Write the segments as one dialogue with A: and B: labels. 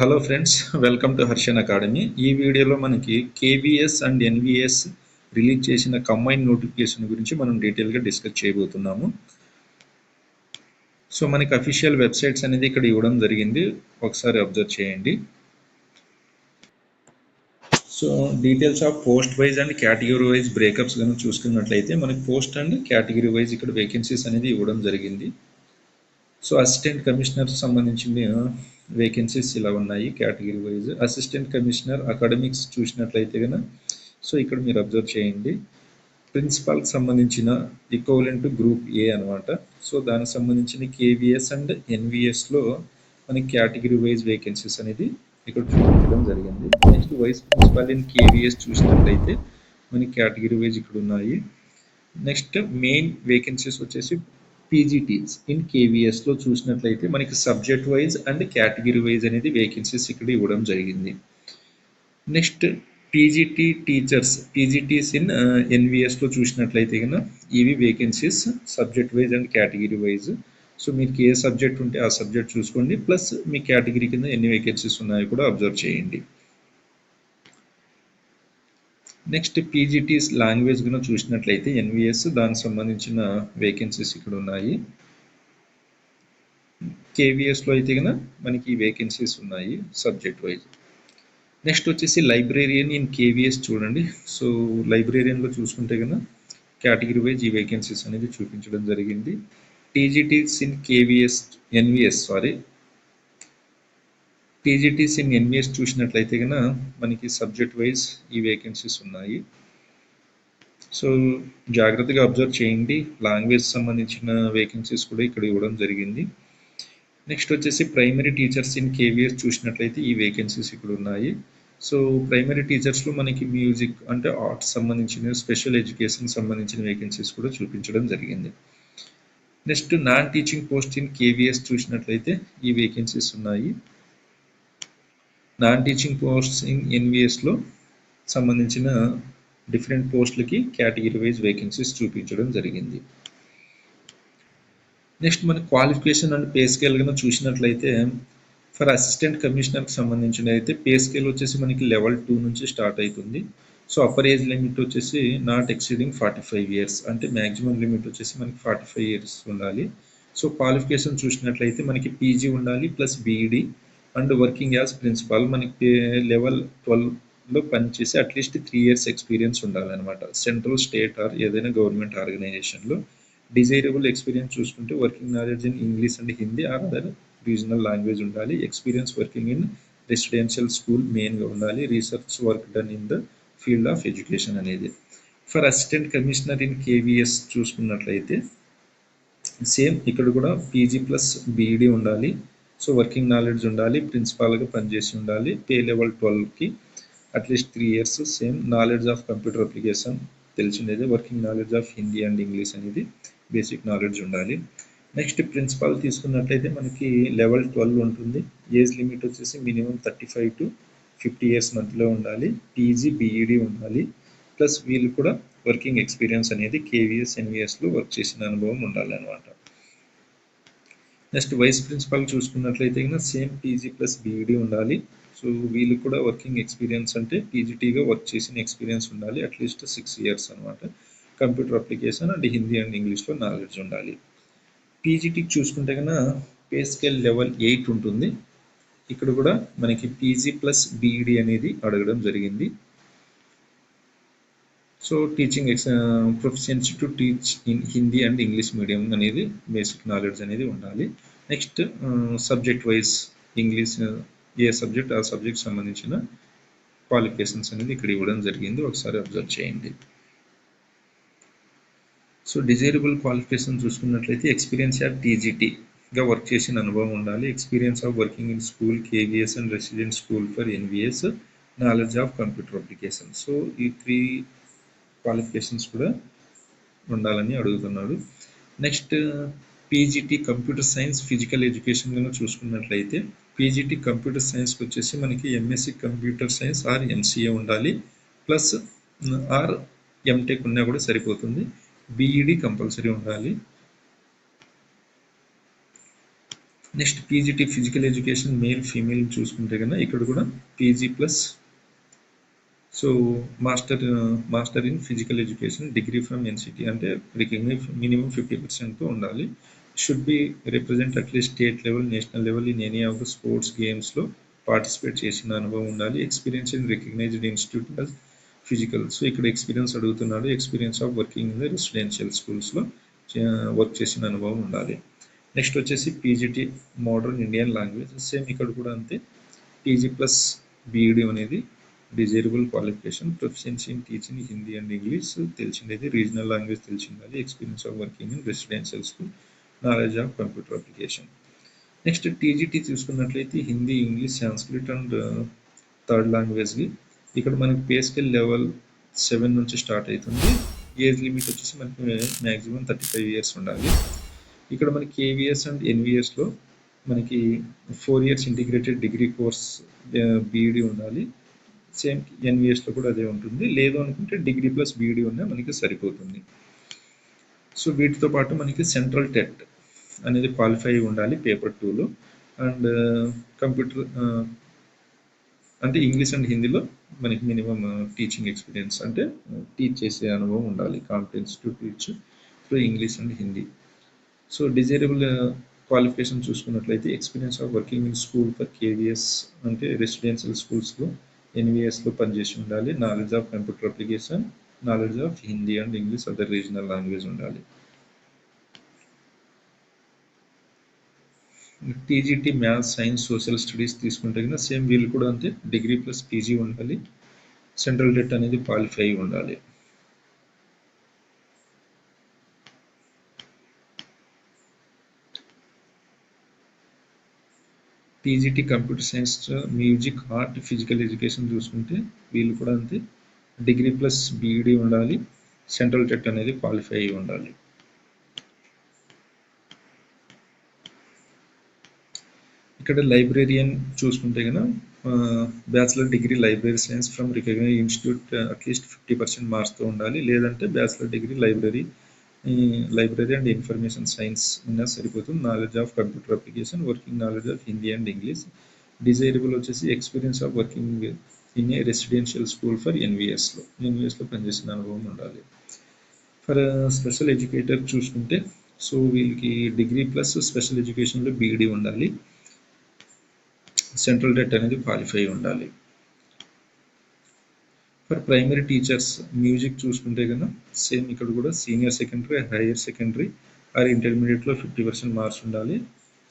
A: Hello friends, welcome to Harshan academy. ఈ వీడియోలో మనకి కేవీఎస్ అండ్ ఎన్విఎస్ రిలీజ్ చేసిన కంబైన్ నోటిఫికేషన్ గురించి మనం డీటెయిల్గా డిస్కస్ చేయబోతున్నాము. సో మనకి అఫీషియల్ వెబ్సైట్స్ అనేది ఇక్కడ ఇవ్వడం జరిగింది, ఒకసారి అబ్జర్వ్ చేయండి. So details of post wise and category wise breakups కనుక చూసుకున్నట్లయితే మనకి పోస్ట్ అండ్ కేటగిరీ వైజ్ ఇక్కడ వేకెన్సీస్ అనేది ఇవ్వడం జరిగింది. సో అసిస్టెంట్ కమిషనర్ సంబంధించిన వేకెన్సీస్ ఇలా ఉన్నాయి category wise. Assistant commissioner academics చూసినట్లయితే కనుక సో ఇక్కడ మీరు అబ్జర్వ్ చేయండి, ప్రిన్సిపాల్కి సంబంధించిన ఈక్వలెంట్ గ్రూప్ ఏ అనమాట. సో దానికి సంబంధించిన కేవీఎస్ అండ్ ఎన్విఎస్లో మనకి కేటగిరీ వైజ్ వేకెన్సీస్ అనేది ఇక్కడ చూపించడం జరిగింది. Next vice principal in KVS చూసినట్లయితే మనకి కేటగిరీ వైజ్ ఇక్కడ ఉన్నాయి. నెక్స్ట్ మెయిన్ వేకెన్సీస్ వచ్చేసి పీజీటీస్ ఇన్ కేవీఎస్లో చూసినట్లయితే మనకి subject wise and category wise అనేది వేకెన్సీస్ ఇక్కడ ఇవ్వడం జరిగింది. Next PGT teachers PGTs in ఎన్విఎస్లో చూసినట్లయితే కనుక ఇవి vacancies subject wise and category wise. So మీకు ఏ సబ్జెక్ట్ ఉంటే ఆ సబ్జెక్ట్ చూసుకోండి, ప్లస్ మీ కేటగిరీ కింద ఎన్ని వేకెన్సీస్ ఉన్నాయో కూడా అబ్జర్వ్ చేయండి. నెక్స్ట్ పీజీటీస్ లాంగ్వేజ్ కనుక చూసినట్లయితే ఎన్విఎస్ దానికి సంబంధించిన వేకెన్సీస్ ఇక్కడ ఉన్నాయి. కేవీఎస్లో అయితే కనుక మనకి వేకెన్సీస్ ఉన్నాయి సబ్జెక్ట్ వైజ్. నెక్స్ట్ వచ్చేసి లైబ్రేరియన్ ఇన్ కేవీఎస్ చూడండి. సో లైబ్రేరియన్లో చూసుకుంటే కనుక కేటగిరీ వైజ్ ఈ వేకెన్సీస్ అనేది చూపించడం జరిగింది. TGTs in KVS NVS TGTs in NVS చూసినట్లయితే కనుక మనకి సబ్జెక్ట్ వైజ్ ఈ వేకెన్సీస్ ఉన్నాయి. సో జాగ్రత్తగా అబ్జర్వ్ చేయండి, లాంగ్వేజ్ సంబంధించిన వేకెన్సీస్ కూడా ఇక్కడ ఇవ్వడం జరిగింది. నెక్స్ట్ వచ్చేసి ప్రైమరీ టీచర్స్ ఇన్ కేవీఎస్ చూసినట్లయితే ఈ వేకెన్సీస్ ఇక్కడ ఉన్నాయి. సో ప్రైమరీ టీచర్స్లో మనకి మ్యూజిక్ అంటే ఆర్ట్స్ సంబంధించిన స్పెషల్ ఎడ్యుకేషన్ సంబంధించిన వేకెన్సీస్ కూడా చూపించడం జరిగింది. Next non teaching post in KVS చూసినట్లయితే ఈ వేకెన్సీస్ ఉన్నాయి. నాన్ టీచింగ్ పోస్ట్స్ ఇన్ ఎన్విఎస్లో సంబంధించిన డిఫరెంట్ పోస్టులకి కేటగిరీ వైజ్ వేకెన్సీస్ చూపించడం జరిగింది. నెక్స్ట్ మన క్వాలిఫికేషన్ అండ్ పే స్కేల్ కనుక చూసినట్లయితే ఫర్ అసిస్టెంట్ కమిషనర్కి సంబంధించిన అయితే పే స్కేల్ వచ్చేసి మనకి లెవెల్ 2 నుంచి స్టార్ట్ అవుతుంది. సో అప్పర్ ఏజ్ లిమిట్ వచ్చేసి నాట్ ఎక్సీడింగ్ 45 ఇయర్స్, అంటే మ్యాక్సిమం లిమిట్ వచ్చేసి మనకి 45 ఇయర్స్ ఉండాలి. సో క్వాలిఫికేషన్ చూసినట్లయితే మనకి పీజీ ఉండాలి plus BEd and working as principal మనకి లెవెల్ 12లో పనిచేసి అట్లీస్ట్ 3 ఇయర్స్ ఎక్స్పీరియన్స్ ఉండాలన్నమాట, సెంట్రల్ స్టేట్ ఆర్ ఏదైనా గవర్నమెంట్ ఆర్గనైజేషన్లో. డిజైరబుల్ ఎక్స్పీరియన్స్ చూసుకుంటే working knowledge in English and Hindi or other regional language ఉండాలి. Experience working in residential school మెయిన్గా ఉండాలి. Research work done in the field of education అనేది. For assistant commissioner in KVS చూసుకున్నట్లయితే same ఇక్కడ కూడా PG plus BEd ఉండాలి. So working knowledge ఉండాలి, ప్రిన్సిపాల్గా పనిచేసి ఉండాలి, పే లెవెల్ 12కి at least 3 years, same knowledge of computer application తెలిసిండేది, working knowledge of Hindi and English అనేది బేసిక్ నాలెడ్జ్ ఉండాలి. నెక్స్ట్ ప్రిన్సిపాల్ తీసుకున్నట్లయితే మనకి లెవెల్ 12 ఉంటుంది. ఏజ్ లిమిట్ వచ్చేసి మినిమం 35 to 50 ఇయర్స్ మధ్యలో ఉండాలి. పీజీ బీఈడి ఉండాలి, ప్లస్ వీళ్ళు కూడా వర్కింగ్ ఎక్స్పీరియన్స్ అనేది కేవీఎస్ ఎన్విఎస్లో వర్క్ చేసిన అనుభవం ఉండాలి అనమాట. నెక్స్ట్ వైస్ ప్రిన్సిపాల్ చూసుకున్నట్లయితే కనుక సేమ్ పీజీ ప్లస్ బీఈడి ఉండాలి. సో వీళ్ళు కూడా వర్కింగ్ ఎక్స్పీరియన్స్ అంటే పీజీటీగా వర్క్ చేసిన ఎక్స్పీరియన్స్ ఉండాలి, అట్లీస్ట్ 6 ఇయర్స్ అనమాట. Computer application and Hindi and ఇంగ్లీష్లో నాలెడ్జ్ ఉండాలి. పీజీటీకి చూసుకుంటే కనుక పే స్కేల్ లెవెల్ 8 ఉంటుంది. ఇక్కడ కూడా మనకి పీజీ ప్లస్ బీఈడి అనేది అడగడం జరిగింది. So teaching proficiency to teach in Hindi and English medium అనేది బేసిక్ నాలెడ్జ్ అనేది ఉండాలి. నెక్స్ట్ సబ్జెక్ట్ వైజ్ ఇంగ్లీష్ ఏ సబ్జెక్ట్ ఆ సబ్జెక్ట్ సంబంధించిన క్వాలిఫికేషన్స్ అనేది ఇక్కడ ఇవ్వడం జరిగింది, ఒకసారి అబ్జర్వ్ చేయండి. సో డిజైరబుల్ క్వాలిఫికేషన్ చూసుకున్నట్లయితే ఎక్స్పీరియన్స్ ఆఫ్ టీజీటీగా వర్క్ చేసిన అనుభవం ఉండాలి, experience of working in school KVS and resident school for NVS, knowledge of computer application. So ఈ 3 క్వాలిఫికేషన్స్ కూడా ఉండాలని అడుగుతున్నాడు. Next PGT computer science physical education కనుక చూసుకున్నట్లయితే పీజీటీ కంప్యూటర్ సైన్స్కి వచ్చేసి మనకి MSc computer science or MCA ఉండాలి, ప్లస్ ఆర్ ఎంటెక్ ఉన్నా కూడా సరిపోతుంది. బీఈడి కంపల్సరీ ఉండాలి. Next PGT physical education male female చూసుకుంటే కన్నా ఇక్కడ కూడా PG plus so master in physical education degree from NCT అంటే రికగ్నైజ్ మినిమం 50%తో ఉండాలి. Should be represent at least state level national level in any of the sports గేమ్స్లో participate చేసిన అనుభవం ఉండాలి. Experience in recognised institute as physical. So ఇక్కడ experience అడుగుతున్నాడు. Experience of working in the residential స్కూల్స్లో work చేసిన అనుభవం ఉండాలి. నెక్స్ట్ వచ్చేసి PGT modern Indian language same ఇక్కడ కూడా అంతే. పీజీ ప్లస్ బీఈడి అనేది desirable qualification. Proficiency in teaching Hindi and English తెలిసిండేది. రీజనల్ లాంగ్వేజ్ తెలిసిండాలి. Experience of working in residential school. Knowledge of computer application. Next TGT చూసుకున్నట్లయితే Hindi English Sanskrit and third లాంగ్వేజ్కి ఇక్కడ మనకి పే స్కేల్ లెవెల్ 7 నుంచి స్టార్ట్ అవుతుంది. Age limit వచ్చేసి మనకి మ్యాక్సిమం 35 years ఉండాలి. ఇక్కడ మనకి కేవీఎస్ అండ్ ఎన్విఎస్లో మనకి 4 years integrated degree course BEd ఉండాలి. సేమ్ ఎన్విఎస్లో కూడా అదే ఉంటుంది. లేదు అనుకుంటే డిగ్రీ ప్లస్ బీఈడి ఉన్నా మనకి సరిపోతుంది. సో వీటితో పాటు మనకి సెంట్రల్ టెట్ అనేది క్వాలిఫై ఉండాలి పేపర్ 2లో. అండ్ కంప్యూటర్ అంటే ఇంగ్లీష్ అండ్ హిందీలో మనకి మినిమం టీచింగ్ ఎక్స్పీరియన్స్ అంటే టీచ్ చేసే అనుభవం ఉండాలి. Competence to teach through English and Hindi. So desirable qualification చూసుకున్నట్లయితే experience of working in school for KVS అంటే రెసిడెన్షియల్ స్కూల్స్లో ఎన్విఎస్లో పనిచేసి ఉండాలి. Knowledge of computer application, knowledge of Hindi and English other regional language ఉండాలి. TGT maths science social studies తీసుకుంటే కన్నా same వీళ్ళు కూడా అంతే డిగ్రీ ప్లస్ పీజీ ఉండాలి. సెంట్రల్ టెట్ అనేది క్వాలిఫై ఉండాలి. TGT computer science music art physical education చూసుకుంటే వీళ్ళు కూడా అంతే డిగ్రీ ప్లస్ బీఈడి ఉండాలి. సెంట్రల్ టెట్ అనేది క్వాలిఫై ఉండాలి. ఇక్కడ లైబ్రేరియన్ చూసుకుంటే కన్నా bachelor degree library science from recognise institute at least 50% మార్క్స్తో ఉండాలి. లేదంటే bachelor degree library and information science ఉన్నా సరిపోతుంది. Knowledge of computer application, working knowledge of Hindi and English. Desirable వచ్చేసి experience of working in a residential school for ఎన్విఎస్లో పనిచేసిన అనుభవం ఉండాలి. ఫర్ స్పెషల్ ఎడ్యుకేటర్ చూసుకుంటే సో వీళ్ళకి డిగ్రీ ప్లస్ స్పెషల్ ఎడ్యుకేషన్లో బీఈడి ఉండాలి. సెంట్రల్ టెట్ అనేది క్వాలిఫై ఉండాలి. ఫర్ ప్రైమరీ టీచర్స్ మ్యూజిక్ చూసుకుంటే కన్నా సేమ్ ఇక్కడ కూడా senior secondary, higher secondary or ఇంటర్మీడియట్లో 50% మార్క్స్ ఉండాలి.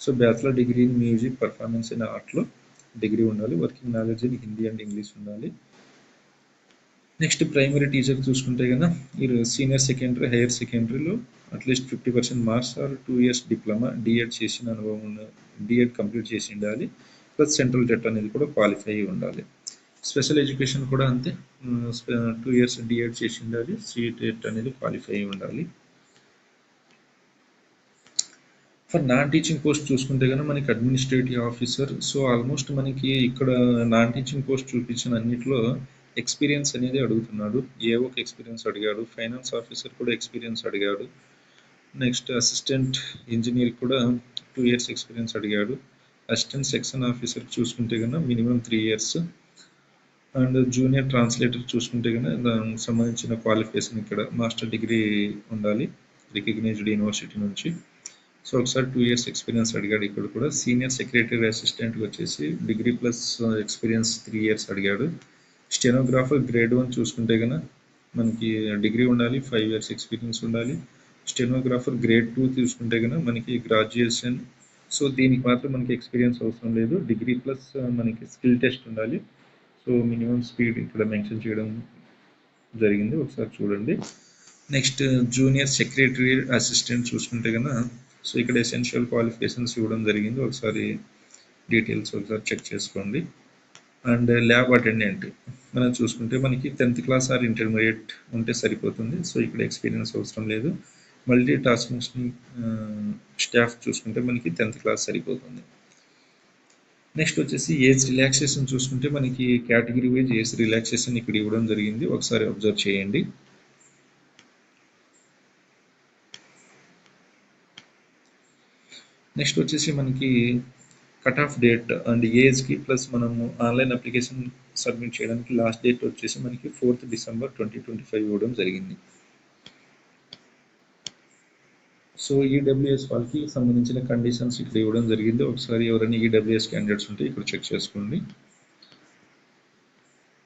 A: So bachelor degree in music performance in ఆర్ట్లో డిగ్రీ ఉండాలి. Working knowledge in Hindi and English ఉండాలి. నెక్స్ట్ ప్రైమరీ టీచర్ చూసుకుంటే కన్నా ఈ సీనియర్ సెకండరీ, హైయర్ సెకండరీలో at least 50% marks or 2 years diploma DEd చేసిన అనుభవం డిఎడ్ కంప్లీట్ చేసి ఉండాలి. ప్లస్ సెంట్రల్ టెట్ అనేది కూడా క్వాలిఫై ఉండాలి. స్పెషల్ ఎడ్యుకేషన్ కూడా అంతే 2 years డిఎడ్ చేసి ఉండాలి. సిటెట్ అనేది క్వాలిఫై ఉండాలి. ఫర్ నాన్ టీచింగ్ పోస్ట్ చూసుకుంటే కన్నా మనకి అడ్మినిస్ట్రేటివ్ ఆఫీసర్. సో ఆల్మోస్ట్ మనకి ఇక్కడ నాన్ టీచింగ్ పోస్ట్ చూపించిన అన్నిట్లో ఎక్స్పీరియన్స్ అనేది అడుగుతున్నాడు. ఏ ఒక ఎక్స్పీరియన్స్ అడిగాడు. ఫైనాన్స్ ఆఫీసర్ కూడా ఎక్స్పీరియన్స్ అడిగాడు. నెక్స్ట్ అసిస్టెంట్ ఇంజనీర్ కూడా 2 years ఎక్స్పీరియన్స్ అడిగాడు. అసిస్టెంట్ సెక్షన్ ఆఫీసర్ చూసుకుంటే కన్నా minimum 3 years. And junior translator చూసుకుంటే కన్నా దానికి సంబంధించిన క్వాలిఫికేషన్ ఇక్కడ మాస్టర్ డిగ్రీ ఉండాలి రికగ్నైజ్డ్ యూనివర్సిటీ నుంచి. సో ఒకసారి 2 years ఎక్స్పీరియన్స్ అడిగాడు. ఇక్కడ కూడా సీనియర్ సెక్రటరీ అసిస్టెంట్కి వచ్చేసి డిగ్రీ ప్లస్ ఎక్స్పీరియన్స్ 3 years అడిగాడు. స్టెనోగ్రాఫర్ గ్రేడ్ 1 చూసుకుంటే కన్నా మనకి డిగ్రీ ఉండాలి, 5 years ఎక్స్పీరియన్స్ ఉండాలి. స్టెనోగ్రాఫర్ గ్రేడ్ 2 చూసుకుంటే కన్నా మనకి గ్రాడ్యుయేషన్. సో దీనికి మాత్రం మనకి ఎక్స్పీరియన్స్ అవసరం లేదు. డిగ్రీ ప్లస్ మనకి స్కిల్ టెస్ట్ ఉండాలి. సో మినిమం స్పీడ్ ఇక్కడ మెన్షన్ చేయడం జరిగింది, ఒకసారి చూడండి. నెక్స్ట్ జూనియర్ సెక్రటరీ అసిస్టెంట్ చూసుకుంటే కన్నా సో ఇక్కడ ఎసెన్షియల్ క్వాలిఫికేషన్స్ ఇవ్వడం జరిగింది, ఒకసారి డీటెయిల్స్ ఒకసారి చెక్ చేసుకోండి. అండ్ ల్యాబ్ అటెండెంట్ మనం చూసుకుంటే మనకి 10th class ఆర్ ఇంటర్మీడియట్ ఉంటే సరిపోతుంది. సో ఇక్కడ ఎక్స్పీరియన్స్ అవసరం లేదు. మల్టీ టాస్కింగ్ స్టాఫ్ చూసుకుంటే మనకి 10th class సరిపోతుంది. నెక్స్ట్ వచ్చేసి ఏజ్ రిలాక్సేషన్ చూసుకుంటే మనకి కేటగిరీ వైజ్ ఏజ్ రిలాక్సేషన్ ఇక్కడ ఇవ్వడం జరిగింది, ఒకసారి అబ్జర్వ్ చేయండి. నెక్స్ట్ వచ్చేసి మనకి కట్ ఆఫ్ డేట్ అండ్ ఏజ్కి ప్లస్ మనము ఆన్లైన్ అప్లికేషన్ సబ్మిట్ చేయడానికి లాస్ట్ డేట్ వచ్చేసి మనకి 4th December 2025 ఇవ్వడం జరిగింది. సో ఈడబ్ల్యూఎస్ వాళ్ళకి సంబంధించిన కండిషన్స్ ఇక్కడ ఇవ్వడం జరిగింది. ఒకసారి ఎవరైనా ఈడబ్ల్యూఎస్ క్యాండిడేట్స్ ఉంటే ఇక్కడ చెక్ చేసుకోండి.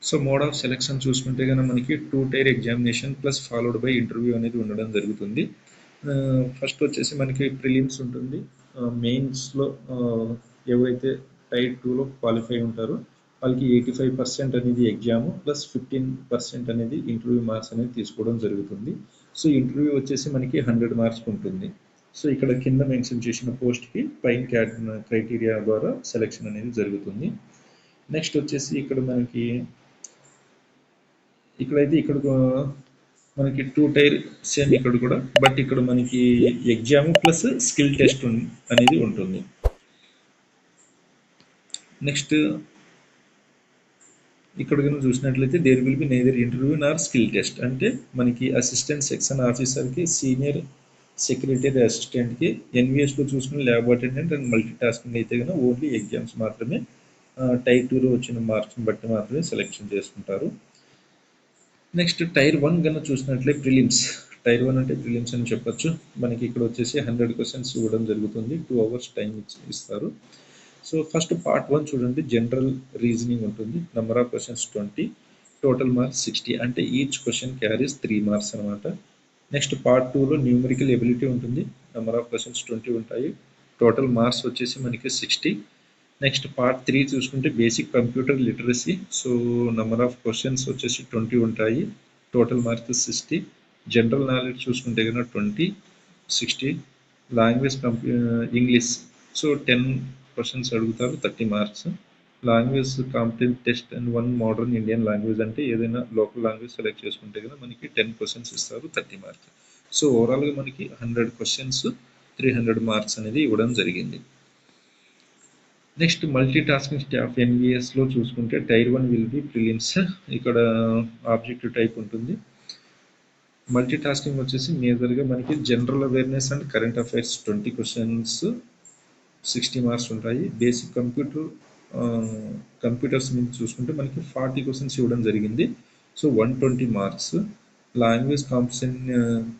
A: సో మోడ్ ఆఫ్ సెలెక్షన్ చూసుకుంటే కనుక మనకి 2 tier examination plus followed by interview అనేది ఉండడం జరుగుతుంది. ఫస్ట్ వచ్చేసి మనకి ప్రిలిమ్స్ ఉంటుంది. మెయిన్స్లో ఎవరైతే టైర్ 2లో క్వాలిఫై ఉంటారో వాళ్ళకి 85% అనేది ఎగ్జామ్ ప్లస్ 15% అనేది ఇంటర్వ్యూ మార్క్స్ అనేది తీసుకోవడం జరుగుతుంది. సో ఇంటర్వ్యూ వచ్చేసి మనకి 100 మార్క్స్ ఉంటుంది. సో ఇక్కడ కింద మెన్షన్ చేసిన పోస్ట్కి పైన క్రైటీరియా ద్వారా సెలెక్షన్ అనేది జరుగుతుంది. నెక్స్ట్ వచ్చేసి ఇక్కడ మనకి ఇక్కడ మనకి 2 టైర్ సేమ్ ఇక్కడ కూడా, బట్ ఇక్కడ మనకి ఎగ్జామ్ ప్లస్ స్కిల్ టెస్ట్ అనేది ఉంటుంది. నెక్స్ట్ ఇక్కడ కనుక చూసినట్లయితే there will be neither interview nor skill test. అంటే మనకి అసిస్టెంట్ సెక్షన్ ఆఫీసర్కి, సీనియర్ సెక్రటరీ అసిస్టెంట్కి, ఎన్విఎస్లో చూసుకుని lab attendant and multi tasking అయితే కనుక ఓన్లీ ఎగ్జామ్స్ మాత్రమే టైర్ 2లో వచ్చిన మార్క్స్ని బట్టి మాత్రమే సెలెక్షన్ చేసుకుంటారు. నెక్స్ట్ టైర్ 1 కన్నా చూసినట్లే ప్రిలిమ్స్. టైర్ 1 అంటే ప్రిలిమ్స్ అని చెప్పొచ్చు. మనకి ఇక్కడ వచ్చేసి 100 క్వశ్చన్స్ ఇవ్వడం జరుగుతుంది. 2 hours టైం ఇస్తారు. సో ఫస్ట్ పార్ట్ 1 చూడండి, జనరల్ రీజనింగ్ ఉంటుంది. Number of questions 20, total marks 60. అంటే ఈచ్ క్వశ్చన్ క్యారీస్ 3 మార్క్స్ అనమాట. నెక్స్ట్ పార్ట్ 2లో న్యూమరికల్ ఎబిలిటీ ఉంటుంది. నెంబర్ ఆఫ్ క్వశ్చన్స్ 20 ఉంటాయి. టోటల్ మార్క్స్ వచ్చేసి మనకి 60. నెక్స్ట్ పార్ట్ 3 చూసుకుంటే basic computer literacy. So number of questions వచ్చేసి 20 ఉంటాయి. Total marks 60. జనరల్ నాలెడ్జ్ చూసుకుంటే కనుక 20, 60. Language English. సో 10 క్వశ్చన్స్ అడుగుతారు, 30 marks. Language competence test and 1 modern Indian language. అంటే ఏదైనా లోకల్ లాంగ్వేజ్ సెలెక్ట్ చేసుకుంటే కనుక మనకి 10 క్వశ్చన్స్ ఇస్తారు, 30 మార్క్స్. సో ఓవరాల్గా మనకి 100 క్వశ్చన్స్ 300 మార్క్స్ అనేది ఇవ్వడం జరిగింది. నెక్స్ట్ మల్టీ టాస్కింగ్ స్టాఫ్ ఎన్విఎస్లో చూసుకుంటే టైర్ 1 విల్ బి ప్రిలిమ్స్. ఇక్కడ ఆబ్జెక్టివ్ టైప్ ఉంటుంది. మల్టీ టాస్కింగ్ వచ్చేసి మేజర్గా మనకి general awareness and current affairs 20 questions 60 marks ఉంటాయి. బేసిక్ కంప్యూటర్స్ మీద చూసుకుంటే మనకి 40 క్వశ్చన్స్ ఇవ్వడం జరిగింది. So 120 marks. Language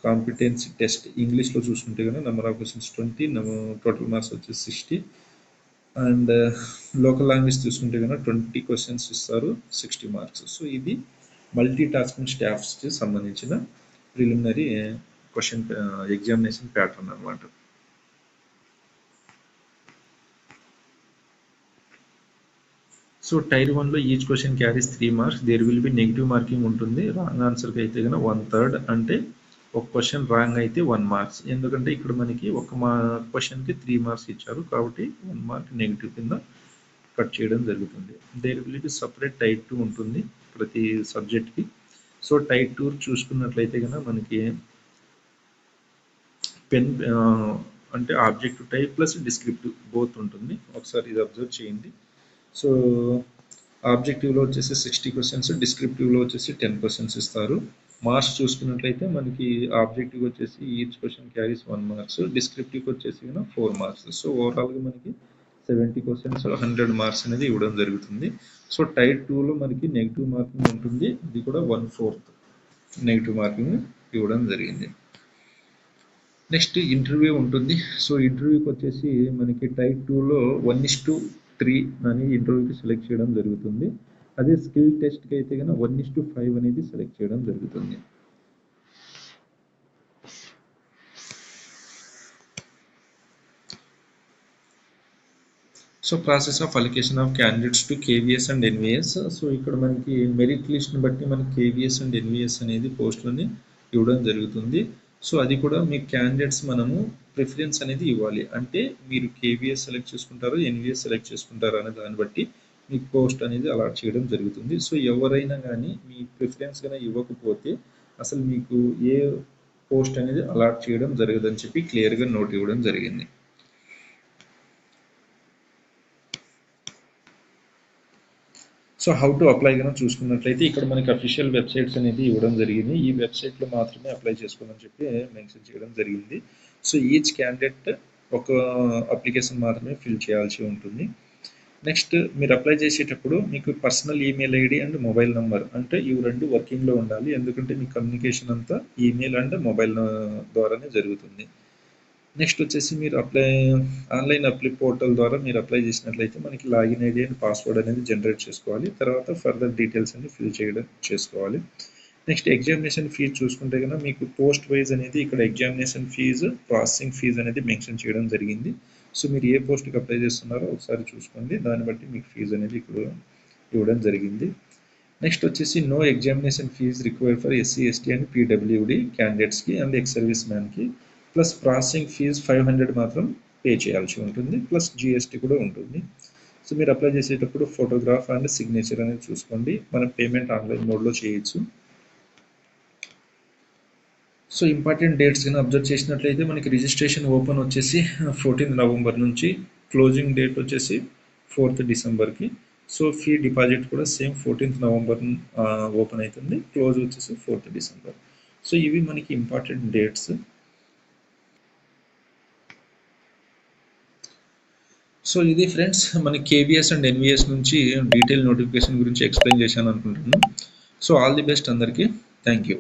A: competency test ఇంగ్లీష్లో చూసుకుంటే కనుక number of questions 20, total marks వచ్చేసి 60. అండ్ లోకల్ లాంగ్వేజ్ చూసుకుంటే కనుక 20 క్వశ్చన్స్ ఇస్తారు, 60 మార్క్స్. సో ఇది మల్టీ టాస్కింగ్ స్టాఫ్స్కి సంబంధించిన ప్రిలిమినరీ క్వశ్చన్ ఎగ్జామినేషన్ ప్యాటర్న్ అనమాట. సో టైర్ 1లో each question carries 3 marks. There will be negative marking ఉంటుంది. రాంగ్ ఆన్సర్కి అయితే కనుక 1/3, అంటే ఒక క్వశ్చన్ రాంగ్ అయితే 1 మార్క్స్. ఎందుకంటే ఇక్కడ మనకి ఒక క్వశ్చన్కి 3 మార్క్స్ ఇచ్చారు కాబట్టి 1 మార్క్ నెగిటివ్ కింద కట్ చేయడం జరుగుతుంది. There will be separate tier 2 ఉంటుంది ప్రతి సబ్జెక్ట్కి. సో టైర్ 2 చూసుకున్నట్లయితే కనుక మనకి అంటే objective type plus descriptive both ఉంటుంది. ఒకసారి ఇది అబ్జర్వ్ చేయండి. సో ఆబ్జెక్టివ్లో వచ్చేసి 60 క్వశ్చన్స్, డిస్క్రిప్టివ్లో వచ్చేసి 10 క్వశ్చన్స్ ఇస్తారు. మార్క్స్ చూసుకున్నట్లయితే మనకి ఆబ్జెక్టివ్ వచ్చేసి ఈచ్ క్వశ్చన్ క్యారీస్ 1 మార్క్స్, డిస్క్రిప్టివ్కి వచ్చేసి 4 మార్క్స్. సో ఓవరాల్గా మనకి 70 క్వశ్చన్స్ 100 మార్క్స్ అనేది ఇవ్వడం జరుగుతుంది. సో టైర్ 2లో మనకి నెగిటివ్ మార్కింగ్ ఉంటుంది. ఇది కూడా 1/4 నెగిటివ్ మార్కింగ్ ఇవ్వడం జరిగింది. నెక్స్ట్ ఇంటర్వ్యూ ఉంటుంది. సో ఇంటర్వ్యూకి వచ్చేసి మనకి టైర్ 2లో 1:3 అని ఇంటర్వ్యూకి సెలెక్ట్ చేయడం జరుగుతుంది. అదే స్కిల్ టెస్ట్కి అయితే కనుక 1:5 అనేది సెలెక్ట్ చేయడం జరుగుతుంది. So process of allocation of candidates to KVS and NVS. So ఇక్కడ మనకి మెరిట్ లిస్ట్ని బట్టి మనకి కేవీఎస్ అండ్ ఎన్విఎస్ అనేది పోస్టులని ఇవ్వడం జరుగుతుంది. సో అది కూడా మీ క్యాండిడేట్స్ మనము ప్రిఫరెన్స్ అనేది ఇవ్వాలి. అంటే మీరు కేవీఎస్ సెలెక్ట్ చేసుకుంటారో ఎన్విఎస్ సెలెక్ట్ చేసుకుంటారో అనే దాన్ని బట్టి మీకు పోస్ట్ అనేది అలాట్ చేయడం జరుగుతుంది. సో ఎవరైనా కానీ మీ ప్రిఫరెన్స్ కనుక ఇవ్వకపోతే అసలు మీకు ఏ పోస్ట్ అనేది అలాట్ చేయడం జరగదని చెప్పి క్లియర్గా నోట్ ఇవ్వడం జరిగింది. సో హౌ టు అప్లై కనుక చూసుకున్నట్లయితే ఇక్కడ మనకి అఫీషియల్ వెబ్సైట్స్ అనేది ఇవ్వడం జరిగింది. ఈ వెబ్సైట్లో మాత్రమే అప్లై చేసుకోమని చెప్పి మెన్షన్ చేయడం జరిగింది. సో ఈచ్ క్యాండిడేట్ ఒక అప్లికేషన్ మాత్రమే ఫిల్ చేయాల్సి ఉంటుంది. నెక్స్ట్ మీరు అప్లై చేసేటప్పుడు మీకు personal email ID and mobile number అంటే ఇవి రెండు వర్కింగ్లో ఉండాలి. ఎందుకంటే మీ కమ్యూనికేషన్ అంతా ఈమెయిల్ అండ్ మొబైల్ ద్వారానే జరుగుతుంది. నెక్స్ట్ వచ్చేసి మీరు ఆన్లైన్ అప్లై పోర్టల్ ద్వారా మీరు అప్లై చేసినట్లయితే మనకి లాగిన్ ఐడి అండ్ పాస్వర్డ్ అనేది జనరేట్ చేసుకోవాలి. తర్వాత ఫర్దర్ డీటెయిల్స్ అన్ని ఫిల్ చేసుకోవాలి. నెక్స్ట్ ఎగ్జామినేషన్ ఫీజు చూసుకుంటే కనుక మీకు పోస్ట్ వైజ్ అనేది ఇక్కడ ఎగ్జామినేషన్ ఫీజు ప్రాసెసింగ్ ఫీజు అనేది మెన్షన్ చేయడం జరిగింది. సో మీరు ఏ పోస్ట్కి అప్లై చేస్తున్నారో ఒకసారి చూసుకోండి, దాన్ని బట్టి మీకు ఫీజు అనేది ఇక్కడ ఇవ్వడం జరిగింది. నెక్స్ట్ వచ్చేసి no examination fee required for SC ST and PWD క్యాండిడేట్స్కి అండ్ ఎక్స్ సర్వీస్ మ్యాన్కి ప్లస్ ప్రాసెసింగ్ ఫీజు 500 మాత్రం పే చేయాల్సి ఉంటుంది, ప్లస్ జిఎస్టీ కూడా ఉంటుంది. సో మీరు అప్లై చేసేటప్పుడు ఫోటోగ్రాఫ్ అండ్ సిగ్నేచర్ అనేది చూసుకోండి. మనం పేమెంట్ ఆన్లైన్ మోడ్లో చేయొచ్చు. సో ఇంపార్టెంట్ డేట్స్ కానీ అబ్జర్వ్ చేసినట్లయితే మనకి రిజిస్ట్రేషన్ ఓపెన్ వచ్చేసి 14 నవంబర్ నుంచి, క్లోజింగ్ డేట్ వచ్చేసి 4 డిసెంబర్కి. సో ఫీ డిపాజిట్ కూడా సేమ్ 14 నవంబర్ ఓపెన్ అవుతుంది, క్లోజ్ వచ్చేసి 4 డిసెంబర్. సో ఇవి మనకి ఇంపార్టెంట్ డేట్స్. సో ఇది ఫ్రెండ్స్ మన కేవీఎస్ అండ్ ఎన్విఎస్ నుంచి డీటెయిల్ నోటిఫికేషన్ గురించి ఎక్స్ప్లెయిన్ చేశాను అనుకుంటున్నాను. సో ఆల్ ది బెస్ట్ అందరికీ. Thank you.